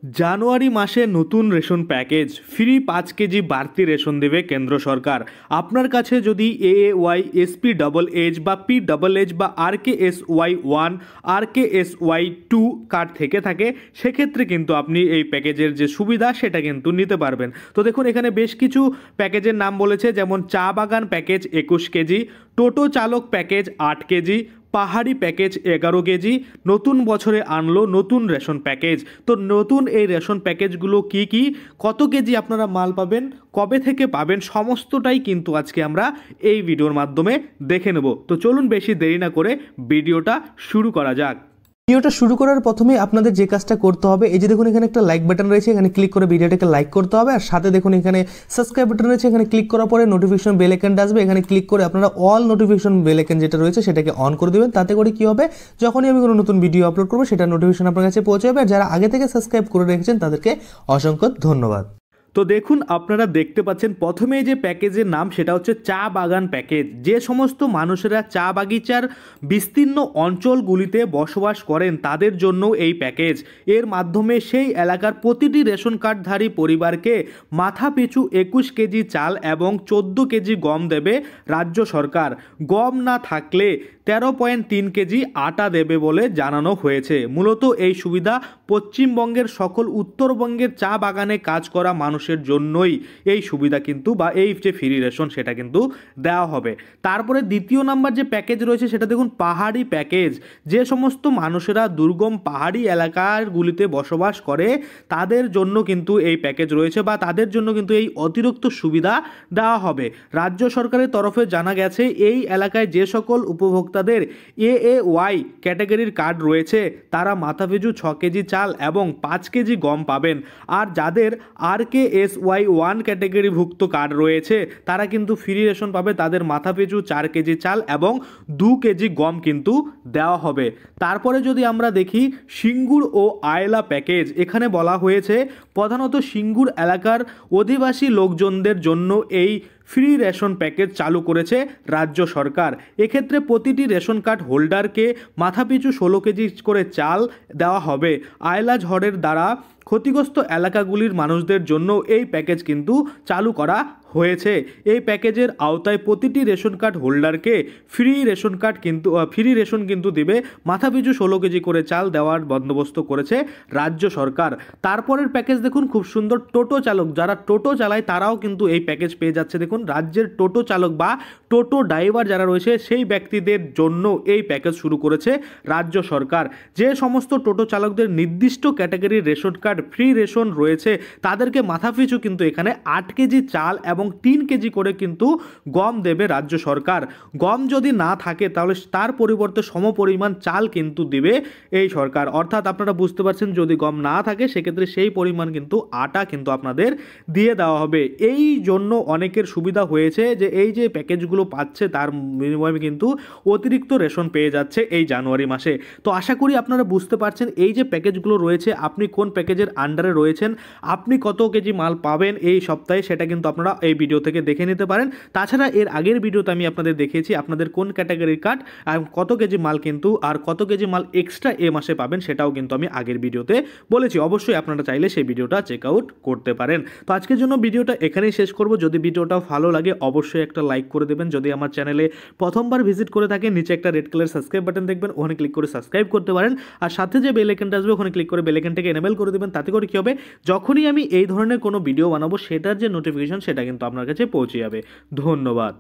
জানুয়ারি মাসে নতুন ration package free 5 KG বাড়তি রেশন দেবে কেন্দ্র সরকার। আপনার কাছে যদি AAY SP+H বা PH বা RKSY1 RKSY2 কার্ড থেকে থাকে সেক্ষেত্রে কিন্তু আপনি এই প্যাকেজের যে সুবিধা সেটা কিন্তু নিতে পারবেন। তো দেখুন এখানে বেশ কিছু প্যাকেজের নাম বলেছে, যেমন চা বাগান প্যাকেজ 21 কেজি, টোটো চালক প্যাকেজ 8 কেজি, পাহাড়ি প্যাকেজ 11 কেজি। নতুন বছরে আনলো নতুন রেশন প্যাকেজ। তো নতুন এই রেশন প্যাকেজগুলো কি কি, কত কেজি আপনারা মাল পাবেন, কবে থেকে পাবেন, সমস্তটাই কিন্তু আজকে আমরা এই ভিডিওর মাধ্যমে দেখে নেব। তো চলুন বেশি দেরি না করে ভিডিওটা শুরু করা যাক। ভিডিওটা শুরু করার প্রথমে আপনাদের যে কাজটা করতে হবে, এই যে দেখুন এখানে একটা লাইক বাটন রয়েছে, এখানে ক্লিক করে ভিডিওটাকে লাইক করতে হবে। আর সাথে দেখুন এখানে সাবস্ক্রাইব বাটন রয়েছে, এখানে ক্লিক করার পরে নোটিফিকেশন বেল আইকনটা আসবে, এখানে ক্লিক করে আপনারা অল নোটিফিকেশন বেল আইকন যেটা রয়েছে সেটাকে অন করে দেবেন। তাতে করে কি হবে, যখনই আমি কোনো নতুন ভিডিও আপলোড করবো সেটা নোটিফিকেশন আপনার কাছে পৌঁছে যাবে। আর যারা আগে থেকে সাবস্ক্রাইব করে রেখেছেন তাদেরকে অসংখ্য ধন্যবাদ। তো দেখুন আপনারা দেখতে পাচ্ছেন প্রথমে যে প্যাকেজের নাম সেটা হচ্ছে চা বাগান প্যাকেজ। যে সমস্ত মানুষেরা চা বাগিচার বিস্তীর্ণ অঞ্চলগুলিতে বসবাস করেন তাদের জন্য এই প্যাকেজ। এর মাধ্যমে সেই এলাকার প্রতিটি রেশন কার্ডধারী পরিবারকে মাথাপিছু 21 কেজি চাল এবং 14 কেজি গম দেবে রাজ্য সরকার। গম না থাকলে 13.3 কেজি আটা দেবে বলে জানানো হয়েছে। মূলত এই সুবিধা পশ্চিমবঙ্গের সকল উত্তরবঙ্গের চা বাগানে কাজ করা মানুষের জন্যই এই সুবিধা কিন্তু, বা এই যে ফ্রি রেশন সেটা কিন্তু দেওয়া হবে। তারপরে দ্বিতীয় নাম্বার যে প্যাকেজ রয়েছে সেটা দেখুন পাহাড়ি প্যাকেজ। যে সমস্ত মানুষেরা দুর্গম পাহাড়ি এলাকাগুলিতে বসবাস করে তাদের জন্য কিন্তু এই প্যাকেজ রয়েছে, বা তাদের জন্য কিন্তু এই অতিরিক্ত সুবিধা দেওয়া হবে। রাজ্য সরকারের তরফে জানা গেছে এই এলাকায় যে সকল উপভোক্তাদের AAY ক্যাটাগরির কার্ড রয়েছে তারা মাথাপিছু 6 কেজি চাল এবং 5 কেজি গম পাবেন। আর যাদের RKSY1 ক্যাটাগরিভুক্ত কার্ড রয়েছে তারা কিন্তু ফ্রি রেশন পাবে, তাদের মাথাপিছু 4 কেজি চাল এবং 2 কেজি গম কিন্তু দেওয়া হবে। তারপরে যদি আমরা দেখি সিঙ্গুর ও আয়লা প্যাকেজ, এখানে বলা হয়েছে প্রধানত সিঙ্গুর এলাকার অধিবাসী লোকজনদের জন্য এই ফ্রি রেশন প্যাকেজ চালু করেছে রাজ্য সরকার। এক্ষেত্রে প্রতিটি রেশন কার্ড হোল্ডারকে মাথাপিছু 16 কেজি করে চাল দেওয়া হবে। আয়লা ঝড়ের দ্বারা ক্ষতিগ্রস্ত এলাকাগুলির মানুষদের জন্য এই প্যাকেজ কিন্তু চালু করা হয়েছে। এই প্যাকেজের আওতায় প্রতিটি রেশন কার্ড হোল্ডারকে ফ্রি রেশন কিন্তু দেবে, মাথাপিছু 16 কেজি করে চাল দেওয়ার বন্দোবস্ত করেছে রাজ্য সরকার। তারপরের প্যাকেজ দেখুন খুব সুন্দর, টোটো চালক, যারা টোটো চালায় তারাও কিন্তু এই প্যাকেজ পেয়ে যাচ্ছে। দেখুন রাজ্যের টোটো চালক বা টোটো ড্রাইভার যারা রয়েছে সেই ব্যক্তিদের জন্য এই প্যাকেজ শুরু করেছে রাজ্য সরকার। যে সমস্ত টোটো চালকদের নির্দিষ্ট ক্যাটাগরির রেশন কার্ড ফ্রি রেশন রয়েছে তাদেরকে মাথাপিছু কিন্তু এখানে 8 কেজি চাল এবং 3 কেজি করে কিন্তু গম দেবে রাজ্য সরকার। গম যদি না থাকে তাহলে তার পরিবর্তে সমপরিমাণ চাল কিন্তু দিবে এই সরকার। অর্থাৎ আপনারা বুঝতে পারছেন যদি গম না থাকে সেক্ষেত্রে সেই পরিমাণ কিন্তু আটা কিন্তু আপনাদের দিয়ে দেওয়া হবে। এই জন্য অনেকের সুবিধা হয়েছে যে এই যে প্যাকেজগুলো পাচ্ছে তার বিনিময়ে কিন্তু অতিরিক্ত রেশন পেয়ে যাচ্ছে এই জানুয়ারি মাসে। তো আশা করি আপনারা বুঝতে পারছেন এই যে প্যাকেজগুলো রয়েছে আপনি কোন প্যাকেজের আন্ডারে রয়েছেন, আপনি কত কেজি মাল পাবেন এই সপ্তাহে সেটা কিন্তু আপনারা এই ভিডিও থেকে দেখে নিতে পারেন। তাছাড়া এর আগের ভিডিওতে আমি আপনাদের দেখিয়েছি আপনাদের কোন ক্যাটাগরির কার্ড আর কত কেজি মাল কিন্তু, আর কত কেজি মাল এক্সট্রা এ মাসে পাবেন সেটাও কিন্তু আমি আগের ভিডিওতে বলেছি। অবশ্যই আপনারা চাইলে সেই ভিডিওটা চেক আউট করতে পারেন। তো আজকের জন্য ভিডিওটা এখানেই শেষ করব। যদি ভিডিওটা ভালো লাগে অবশ্যই একটা লাইক করে দেবেন। যদি আমার চ্যানেলে প্রথমবার ভিজিট করে থাকেন নিচে একটা রেড কালার সাবস্ক্রাইব বাটন দেখবেন, ওখানে ক্লিক করে সাবস্ক্রাইব করতে পারেন। আর সাথে যে বেল আইকনটা আসবে ওখানে ক্লিক করে বেল আইকনটাকে এনেবল করে দেবেন। তাতে করে কি হবে, যখনই আমি এই ধরনের কোনো ভিডিও বানাবো সেটার যে নোটিফিকেশন সেটা কিন্তু আপনার কাছে পৌঁছে যাবে। ধন্যবাদ।